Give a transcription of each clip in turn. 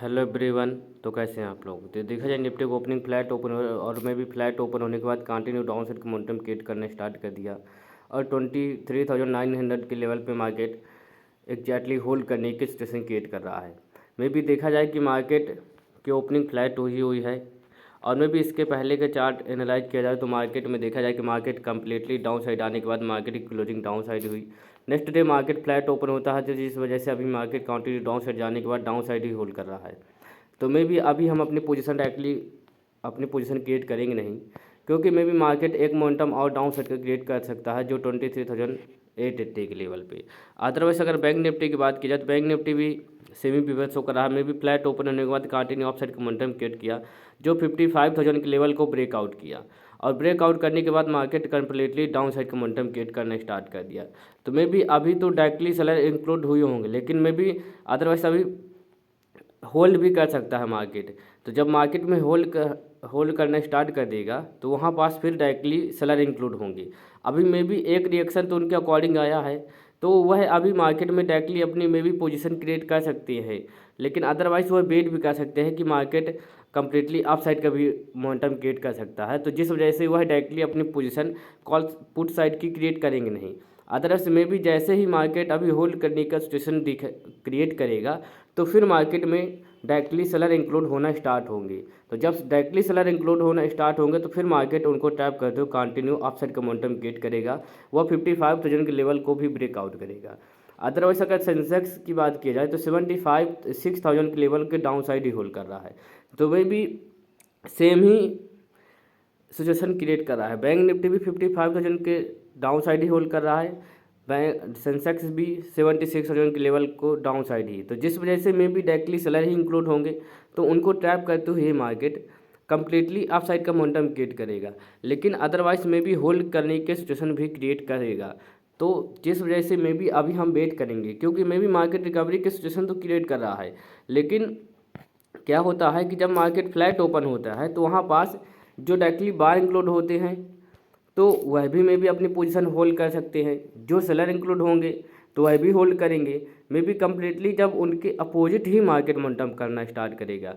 Hello everyone. तो कैसे हैं आप लोग। तो देखा जाए निफ्टी को ओपनिंग फ्लैट ओपन और मैं भी फ्लैट ओपन होने के बाद कंटिन्यू डाउन साइड का मोमेंटम क्रिएट करना स्टार्ट कर दिया और 23,900 के लेवल पे मार्केट एग्जैक्टली होल्ड करने की सिचुएशन क्रिएट कर रहा है। मे भी देखा जाए कि मार्केट की ओपनिंग फ्लैट हुई है और मैं भी इसके पहले का चार्ट एनालाइज किया जाए तो मार्केट में देखा जाए कि मार्केट कंप्लीटली डाउन साइड आने के बाद मार्केट की क्लोजिंग डाउन साइड हुई। Next day market flat open होता है तो जिस वजह से अभी मार्केट कंटिन्यू डाउन साइड जाने के बाद डाउन साइड ही होल्ड कर रहा है। तो मैं भी अभी हम अपनी पोजीशन डायरेक्टली अपनी पोजीशन क्रिएट करेंगे नहीं, क्योंकि मैं भी मार्केट एक मोमेंटम और डाउन साइड का क्रिएट कर सकता है जो 23,880 के लेवल पे। अदरवाइज अगर बैंक निफ्टी की बात की जाए तो बैंक निफ्टी भी सेमी पिवट शो कर रहा है। मैं भी फ्लैट ओपन होने के बाद कंटिन्यू अप साइड का मोमेंटम क्रिएट किया जो 55,000 के लेवल को ब्रेकआउट किया और ब्रेकआउट करने के बाद मार्केट कंप्लीटली डाउन साइड का मोमेंटम क्रिएट करना स्टार्ट कर दिया। तो मैं भी अभी तो डायरेक्टली सेलर इंक्लूड हुए होंगे, लेकिन मैं भी अदरवाइज अभी होल्ड भी कर सकता है मार्केट। तो जब मार्केट में होल्ड करना स्टार्ट कर देगा तो वहाँ पास फिर डायरेक्टली सेलर इंक्लूड होंगे। अभी मे भी एक रिएक्शन तो उनके अकॉर्डिंग आया है तो वह अभी मार्केट में डायरेक्टली अपनी मे भी पोजीशन क्रिएट कर सकती है, लेकिन अदरवाइज वह वेट भी कर सकते हैं कि मार्केट कंप्लीटली अप साइड का भी मोमेंटम क्रिएट कर सकता है। तो जिस वजह से वह डायरेक्टली अपनी पोजीशन कॉल पुट साइड की क्रिएट करेंगे नहीं। अदरवाइज में भी जैसे ही मार्केट अभी होल्ड करने का सिचुएशन क्रिएट करेगा तो फिर मार्केट में डायरेक्टली सेलर इंक्लूड होना स्टार्ट होंगे। तो जब डायरेक्टली सेलर इंक्लूड होना स्टार्ट होंगे तो फिर मार्केट उनको टैप करते हुए कंटिन्यू अपसाइड का मोमेंटम क्रिएट करेगा, वह 55,000 के लेवल को भी ब्रेकआउट करेगा। अदरवाइज अगर सेंसेक्स की बात की जाए तो 6,000 के लेवल के डाउन साइड ही होल्ड कर रहा है। तो वह भी सेम ही सिचुएशन क्रिएट कर रहा है। बैंक निफ्टी भी 55,000 के डाउन साइड ही होल्ड कर रहा है, बैंक सेंसेक्स भी 76,000 के लेवल को डाउन साइड ही। तो जिस वजह से मे भी डायरेक्टली सेलर ही इंक्लूड होंगे तो उनको ट्रैप करते हुए मार्केट कंप्लीटली अप साइड का मोमेंटम क्रिएट करेगा, लेकिन अदरवाइज मे भी होल्ड करने के सिचुएशन भी क्रिएट करेगा। तो जिस वजह से मे भी अभी हम वेट करेंगे, क्योंकि मे भी मार्केट रिकवरी के सिचुएशन तो क्रिएट कर रहा है, लेकिन क्या होता है कि जब मार्केट फ्लैट ओपन होता है तो वहाँ पास जो डायरेक्टली बार इंक्लूड होते हैं तो वह भी मे भी अपनी पोजीशन होल्ड कर सकते हैं। जो सेलर इंक्लूड होंगे तो वह भी होल्ड करेंगे। मे भी कम्प्लीटली जब उनके अपोजिट ही मार्केट मोमेंटम करना स्टार्ट करेगा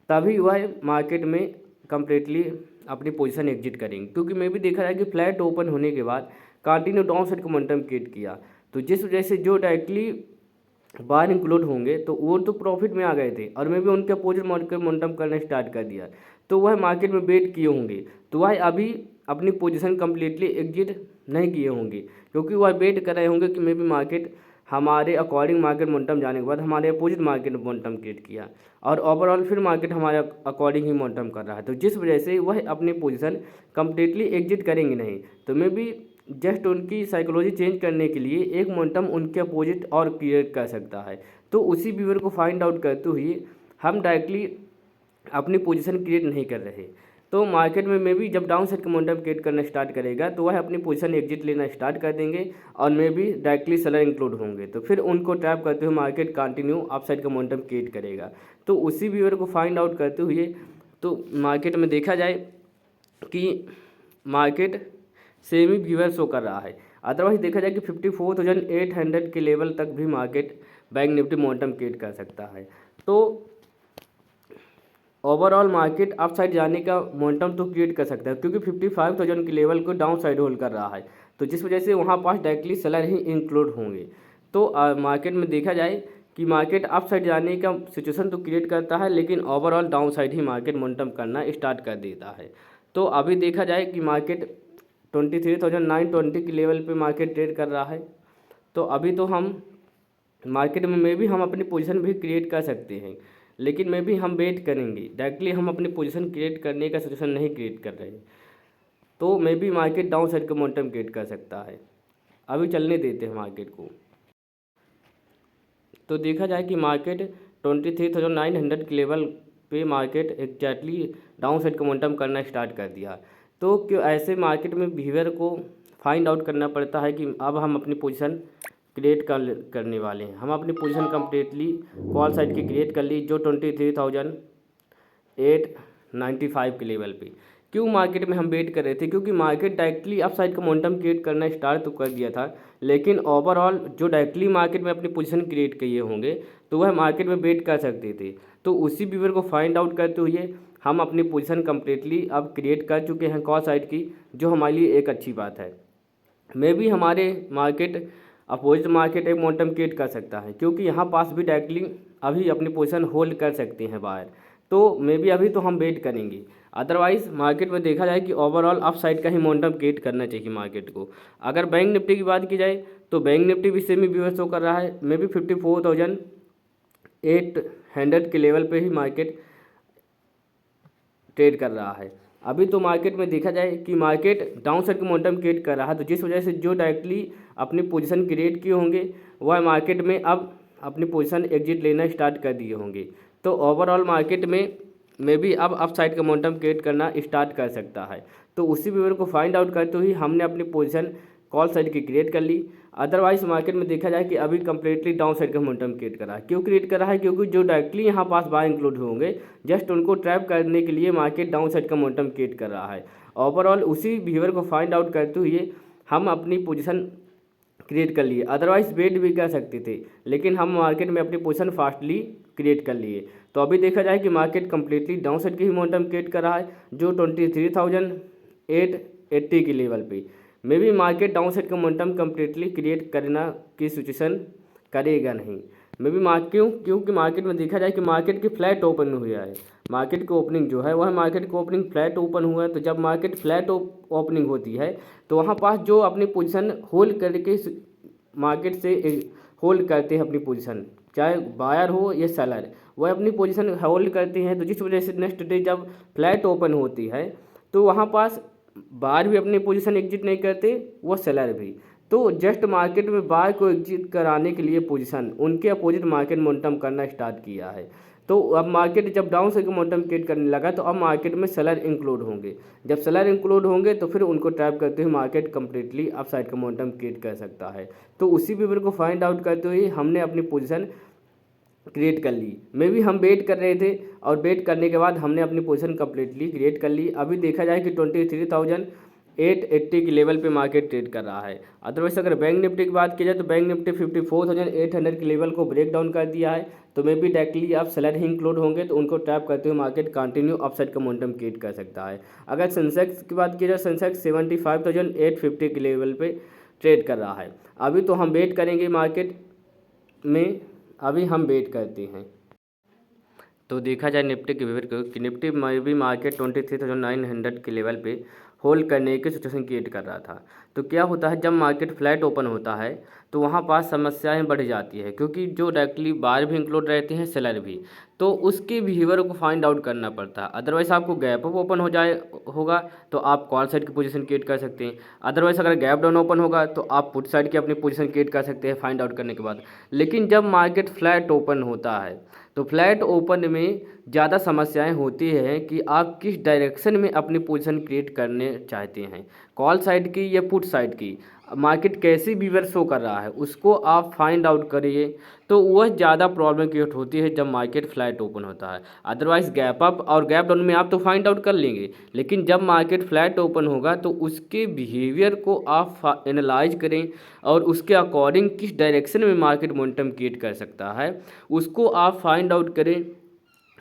तभी वह मार्केट में कम्प्लीटली अपनी पोजीशन एग्जिट करेंगे, क्योंकि मे भी देखा जाए कि फ्लैट ओपन होने के बाद कंटिन्यू डाउन साइड का मोमेंटम क्रिएट किया। तो जिस वजह से जो डायरेक्टली बाहर इंक्लूड होंगे तो वो तो प्रॉफिट में आ गए थे और मैं भी उनके अपोजिट मार्केट मोमेंटम करना स्टार्ट कर दिया, तो वह मार्केट में वेट किए होंगे। तो वह अभी अपनी पोजीशन कम्प्लीटली एग्जिट नहीं किए होंगे, क्योंकि वह वेट कर रहे होंगे कि मे भी मार्केट हमारे अकॉर्डिंग मार्केट मोमेंटम जाने के बाद हमारे अपोजिट मार्केट मोमेंटम क्रिएट किया और ओवरऑल फिर मार्केट हमारे अकॉर्डिंग ही मोमेंटम कर रहा है। तो जिस वजह से वह अपनी पोजीशन कम्प्लीटली एग्जिट करेंगे नहीं। तो मैं भी जस्ट उनकी साइकोलॉजी चेंज करने के लिए एक मोमेंटम उनके अपोजिट और क्रिएट कर सकता है। तो उसी बिहेवियर को फाइंड आउट करते हुए हम डायरेक्टली अपनी पोजीशन क्रिएट नहीं कर रहे। तो मार्केट में भी जब डाउन साइड का मोमेंटम क्रिएट करना स्टार्ट करेगा तो वह अपनी पोजीशन एग्जिट लेना स्टार्ट कर देंगे और मे भी डायरेक्टली सेलर इंक्लूड होंगे। तो फिर उनको ट्रैप करते हुए मार्केट कंटिन्यू अप साइड का मोमेंटम क्रिएट करेगा। तो उसी बिहेवियर को फाइंड आउट करते हुए तो मार्केट में देखा जाए कि मार्केट सेमी बिहेवियर शो कर रहा है। अदरवाइज देखा जाए कि 54,800 के लेवल तक भी market bank Nifty momentum create कर सकता है। तो ओवरऑल मार्केट अप साइड जाने का मोमेंटम तो क्रिएट कर सकता है, क्योंकि 55,000 के लेवल को डाउन साइड होल्ड कर रहा है। तो जिस वजह से वहाँ पास डायरेक्टली सेलर ही इंक्लूड होंगे। तो मार्केट में देखा जाए कि मार्केट अप साइड जाने का सिचुएशन तो क्रिएट करता है, लेकिन ओवरऑल डाउन साइड ही मार्केट मोमेंटम करना स्टार्ट कर देता है। तो अभी देखा जाए कि मार्केट 23,920 के लेवल पे मार्केट ट्रेड कर रहा है। तो अभी तो हम मार्केट में भी हम अपनी पोजीशन भी क्रिएट कर सकते हैं, लेकिन में भी हम वेट करेंगे। डायरेक्टली हम अपनी पोजीशन क्रिएट करने का सिचुएशन नहीं क्रिएट कर रहे, तो मे भी मार्केट डाउन साइड का मोमेंटम क्रिएट कर सकता है। अभी चलने देते हैं मार्केट को। तो देखा जाए कि मार्केट 23,900 के लेवल पे मार्केट एग्जैक्टली डाउन साइड का मोमेंटम करना स्टार्ट कर दिया। तो क्यों ऐसे मार्केट में बिहेवियर को फाइंड आउट करना पड़ता है कि अब हम अपनी पोजीशन क्रिएट करने वाले हैं। हम अपनी पोजीशन कम्प्लीटली कॉल साइड की क्रिएट कर ली जो 23,895 के लेवल पे, क्यों मार्केट में हम वेट कर रहे थे? क्योंकि मार्केट डायरेक्टली अप साइड का मोमेंटम क्रिएट करना स्टार्ट तो कर दिया था, लेकिन ओवरऑल जो डायरेक्टली मार्केट में अपनी पोजीशन क्रिएट किए होंगे तो वह मार्केट में वेट कर सकते थे। तो उसी बिहेवियर को फाइंड आउट करते हुए हम अपनी पोजीशन कंप्लीटली अब क्रिएट कर चुके हैं कॉल साइड की, जो हमारे लिए एक अच्छी बात है। मे भी हमारे मार्केट अपोजिट मार्केट एक मोमेंटम क्रिएट कर सकता है, क्योंकि यहाँ पास भी डायरेक्टली अभी अपनी पोजीशन होल्ड कर सकते हैं बाहर, तो मे बी अभी तो हम वेट करेंगे। अदरवाइज मार्केट में देखा जाए कि ओवरऑल अप साइड का ही मोमेंटम क्रिएट करना चाहिए मार्केट को। अगर बैंक निफ्टी की बात की जाए तो बैंक निफ्टी भी सेमी बिहेवियर शो कर रहा है, मे बी 54,800 के लेवल पे ही मार्केट ट्रेड कर रहा है। अभी तो मार्केट में देखा जाए कि मार्केट डाउन साइड का मोमेंटम क्रिएट कर रहा है, तो जिस वजह से जो डायरेक्टली अपनी पोजीशन क्रिएट किए होंगे वह मार्केट में अब अपनी पोजीशन एग्जिट लेना स्टार्ट कर दिए होंगे। तो ओवरऑल मार्केट में भी अब अप साइड का मोमेंटम क्रिएट करना स्टार्ट कर सकता है। तो उसी बिहेवियर को फाइंड आउट करते हुए हमने अपनी पोजीशन कॉल साइड की क्रिएट कर ली। अदरवाइज मार्केट में देखा जाए कि अभी कंप्लीटली डाउन साइड का मोमेंटम क्रिएट कर रहा है। क्यों क्रिएट कर रहा है? क्योंकि जो डायरेक्टली यहाँ पास बाय इंक्लूड होंगे जस्ट उनको ट्रैप करने के लिए मार्केट डाउन साइड का मोमेंटम क्रिएट कर रहा है। ओवरऑल उसी बिहेवियर को फाइंड आउट करते हुए हम अपनी पोजीशन क्रिएट कर लिए। अदरवाइज वेट भी कर सकते थे, लेकिन हम मार्केट में अपनी पोजीशन फास्टली क्रिएट कर लिए। तो अभी देखा जाए कि मार्केट कंप्लीटली डाउन साइड की ही मोमेंटम क्रिएट कर रहा है, जो 23,880 के लेवल पे। May be market down side का मोमेंटम कंप्लीटली क्रिएट करना की सिचुएशन करेगा नहीं। मे बी क्योंकि मार्केट में देखा जाए कि मार्केट की फ्लैट ओपन हुआ है। मार्केट की ओपनिंग जो है वह मार्केट की ओपनिंग फ्लैट ओपन हुआ है। तो जब मार्केट फ्लैट ओपनिंग होती है तो वहाँ पास जो अपनी पोजीशन होल्ड करके मार्केट से होल्ड करते हैं अपनी पोजीशन, चाहे बायर हो या सेलर, वह अपनी पोजीशन होल्ड करते हैं। तो जिस वजह से नेक्स्ट डे जब फ्लैट ओपन होती है तो वहाँ पास बायर भी अपनी पोजीशन एग्जिट नहीं करते, वो सेलर भी। तो जस्ट मार्केट में बायर को एग्जिट कराने के लिए पोजीशन उनके अपोजिट मार्केट मोमेंटम करना स्टार्ट किया है। तो अब मार्केट जब डाउन साइड का मोमेंटम क्रिएट करने लगा तो अब मार्केट में सेलर इंक्लूड होंगे। जब सेलर इंक्लूड होंगे तो फिर उनको ट्रैप करते हुए मार्केट कंप्लीटली अप साइड का मोमेंटम क्रिएट कर सकता है। तो उसी बिहेवियर को फाइंड आउट करते हुए हमने अपनी पोजीशन क्रिएट कर ली। मे भी हम वेट कर रहे थे और वेट करने के बाद हमने अपनी पोजीशन कंप्लीटली क्रिएट कर ली। अभी देखा जाए कि 23,880 के लेवल पे मार्केट ट्रेड कर रहा है। अदरवाइज अगर बैंक निफ्टी की बात की जाए तो बैंक निफ्टी 54,800 के लेवल को ब्रेक डाउन कर दिया है। तो मे भी डायरेक्टली आप सेलर ही इंक्लूड होंगे तो उनको ट्रैप करते हुए मार्केट कंटिन्यू अपसाइड का मोमेंटम क्रिएट कर सकता है। अगर सेंसेक्स की बात की जाए, सेंसेक्स 75,850 के लेवल पे ट्रेड कर रहा है। अभी तो हम वेट करेंगे मार्केट में, अभी हम वेट करते हैं। तो देखा जाए निफ्टी के विवरण को कि निफ्टी में भी मार्केट 23,900 के लेवल पे होल्ड करने की सिचुएशन क्रिएट कर रहा था। तो क्या होता है, जब मार्केट फ्लैट ओपन होता है तो वहाँ पास समस्याएं बढ़ जाती है, क्योंकि जो डायरेक्टली बायर भी इंक्लूड रहते हैं सेलर भी, तो उसके बिहेवियर को फाइंड आउट करना पड़ता है। अदरवाइज आपको गैप अप ओपन हो जाए होगा तो आप कॉल साइड की पोजीशन क्रिएट कर सकते हैं। अदरवाइज अगर गैप डाउन ओपन होगा तो आप पुट साइड की अपनी पोजीशन क्रिएट कर सकते हैं फाइंड आउट करने के बाद। लेकिन जब मार्केट फ्लैट ओपन होता है तो फ्लैट ओपन में ज़्यादा समस्याएं होती हैं कि आप किस डायरेक्शन में अपनी पोजीशन क्रिएट करने चाहते हैं, कॉल साइड की या पुट साइड की। मार्केट कैसी बिहेवियर शो कर रहा है उसको आप फाइंड आउट करिए, तो वह ज़्यादा प्रॉब्लम क्रिएट होती है जब मार्केट फ्लैट ओपन होता है। अदरवाइज गैप अप और गैप डाउन में आप तो फाइंड आउट कर लेंगे, लेकिन जब मार्केट फ्लैट ओपन होगा तो उसके बिहेवियर को आप एनालाइज करें और उसके अकॉर्डिंग किस डायरेक्शन में मार्केट मोमेंटम क्रिएट कर सकता है उसको आप फाइंड आउट करें।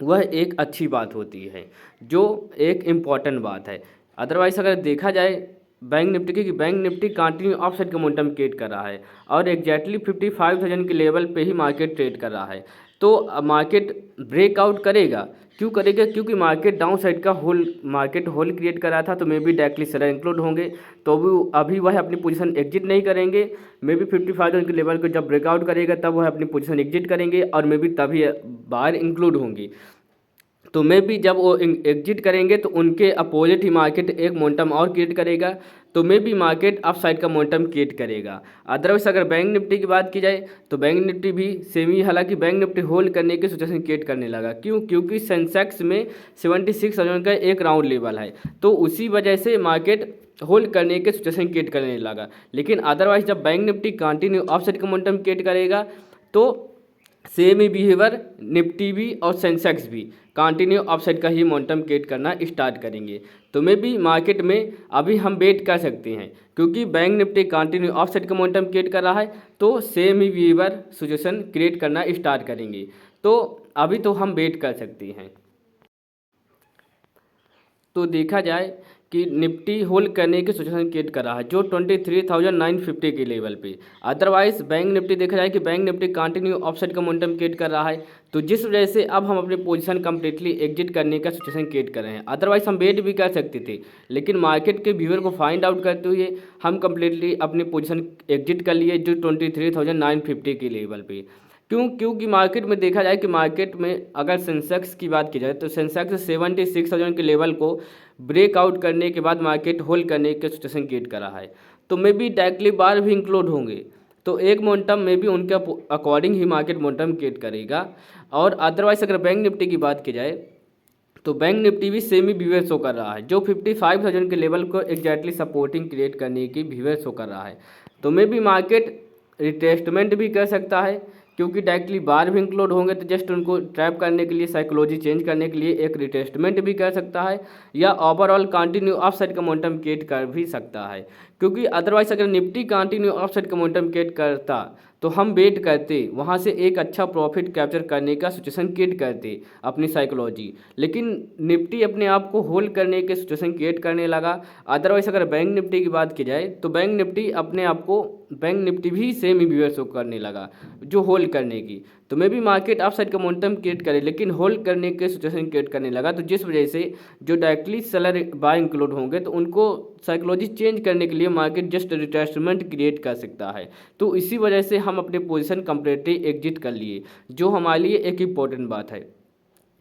वह एक अच्छी बात होती है, जो एक इम्पॉर्टेंट बात है। अदरवाइज अगर देखा जाए बैंक निफ्टी की, bank Nifty continue up side का मोमेंटम क्रिएट कर रहा है और एग्जैक्टली 55,000 के लेवल पे ही मार्केट ट्रेड कर रहा है। तो मार्केट ब्रेकआउट करेगा, क्यों करेगा? क्योंकि मार्केट डाउन साइड का मार्केट होल क्रिएट कर रहा था, तो may be directly seller include होंगे, तो अभी वह अपनी पोजीशन एग्जिट नहीं करेंगे। मे बी 55,000 के लेवल को जब ब्रेकआउट करेगा तब वह अपनी पोजीशन एग्जिट करेंगे और मे बी तभी बाहर इंक्लूड होंगी। तो मे भी जब वो एग्जिट करेंगे तो उनके अपोजिट ही मार्केट एक मोमेंटम और क्रिएट करेगा, तो मे भी मार्केट अप साइड का मोमेंटम क्रिएट करेगा। अदरवाइज अगर बैंक निफ्टी की बात की जाए तो बैंक निफ्टी भी सेम ही, हालांकि बैंक निफ्टी होल्ड करने की सिचुएशन क्रिएट करने लगा। क्यों? क्योंकि सेंसेक्स में 76,000 का एक राउंड लेवल है, तो उसी वजह से मार्केट होल्ड करने के सिचुएशन क्रिएट करने लगा। लेकिन अदरवाइज जब bank Nifty continue up side का मोमेंटम क्रिएट करेगा तो सेम ही बिहेवियर निफ्टी भी और सेंसेक्स भी कंटिन्यू अपसाइड का ही मोमेंटम क्रिएट करना स्टार्ट करेंगे। तो मे भी मार्केट में अभी हम वेट कर सकते हैं, क्योंकि बैंक निफ्टी कंटिन्यू अपसाइड का मोमेंटम क्रिएट कर रहा है, तो सेम ही बिहेवियर सिचुएशन क्रिएट करना स्टार्ट करेंगे। तो अभी तो हम वेट कर सकते हैं। तो देखा जाए कि निफ्टी होल्ड करने की सिचुएशन क्रिएट कर रहा है जो 23,950 के लेवल पे। अदरवाइज बैंक निफ्टी देखा जाए कि बैंक निफ्टी कंटिन्यू अपसाइड का मोमेंटम क्रिएट कर रहा है, तो जिस वजह से अब हम अपनी पोजीशन कंप्लीटली एग्जिट करने का सिचुएशन क्रिएट कर रहे हैं। अदरवाइज हम वेट भी कर सकते थे, लेकिन मार्केट के बिहेवियर को फाइंड आउट करते हुए हम कंप्लीटली अपनी पोजीशन एग्जिट कर लिए जो 23,950 के लेवल पे। क्योंकि मार्केट में देखा जाए कि मार्केट में अगर सेंसेक्स की बात की जाए तो सेंसेक्स 76,000 के लेवल को ब्रेकआउट करने के बाद मार्केट होल्ड करने के सिचुएशन क्रिएट कर रहा है। तो मे बी डायरेक्टली बार भी इंक्लूड होंगे, तो एक मोमेंटम में भी उनके अकॉर्डिंग ही मार्केट मोमेंटम क्रिएट करेगा। और अदरवाइज अगर बैंक निफ्टी की बात की जाए तो बैंक निफ्टी भी सेमी बिहेवियर शो कर रहा है जो 55,000 के लेवल को एग्जैक्टली सपोर्टिंग क्रिएट करने की बिहेवियर शो कर रहा है। तो मे बी मार्केट रिटेस्टमेंट भी कर सकता है, क्योंकि डायरेक्टली बार भी इंक्लूड होंगे तो जस्ट उनको ट्रैप करने के लिए, साइकोलॉजी चेंज करने के लिए एक रिटेस्टमेंट भी कर सकता है, या ओवरऑल कंटिन्यू अपसाइड का मोमेंटम क्रिएट कर भी सकता है। क्योंकि अदरवाइज अगर निफ्टी कंटिन्यू अपसाइड का मोमेंटम क्रिएट करता तो हम वेट करते, वहाँ से एक अच्छा प्रॉफिट कैप्चर करने का सिचुएशन क्रिएट करते अपनी साइकोलॉजी, लेकिन निफ्टी अपने आप को होल्ड करने के सिचुएशन क्रिएट करने लगा। अदरवाइज अगर बैंक निफ्टी की बात की जाए तो बैंक निफ्टी अपने आप को, बैंक निफ्टी भी सेम ही बिहेवियर शो करने लगा जो होल्ड करने की। तो मे भी मार्केट अपसाइड का मोमेंटम क्रिएट करे, लेकिन होल्ड करने के सिचुएशन क्रिएट करने लगा, तो जिस वजह से जो डायरेक्टली सेलर बाय इंक्लूड होंगे तो उनको साइकोलॉजी चेंज करने के लिए मार्केट जस्ट रिटेस्टमेंट क्रिएट कर सकता है। तो इसी वजह से हम अपने पोजीशन कंप्लीटली एग्जिट कर लिए, जो हमारे लिए एक इम्पॉर्टेंट बात है।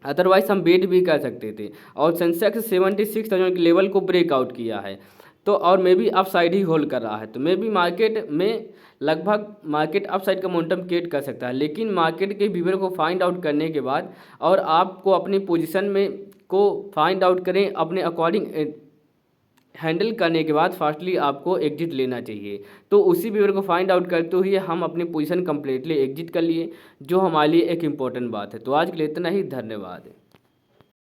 अदरवाइज हम वेट भी कर सकते थे। और सेंसेक्स 76,000 के लेवल को ब्रेकआउट किया है, तो और मे भी अप साइड ही होल्ड कर रहा है, तो मे भी मार्केट में लगभग मार्केट अप साइड का मोमेंटम क्रिएट कर सकता है। लेकिन मार्केट के बिहेवियर को फाइंड आउट करने के बाद और आपको अपनी पोजीशन में को फाइंड आउट करें, अपने अकॉर्डिंग हैंडल करने के बाद फास्टली आपको एग्जिट लेना चाहिए। तो उसी बिहेवियर को फाइंड आउट करते हुए हम अपनी पोजीशन कंप्लीटली एग्जिट कर लिए, जो हमारे लिए एक इम्पॉर्टेंट बात है। तो आज के लिए इतना ही, धन्यवाद।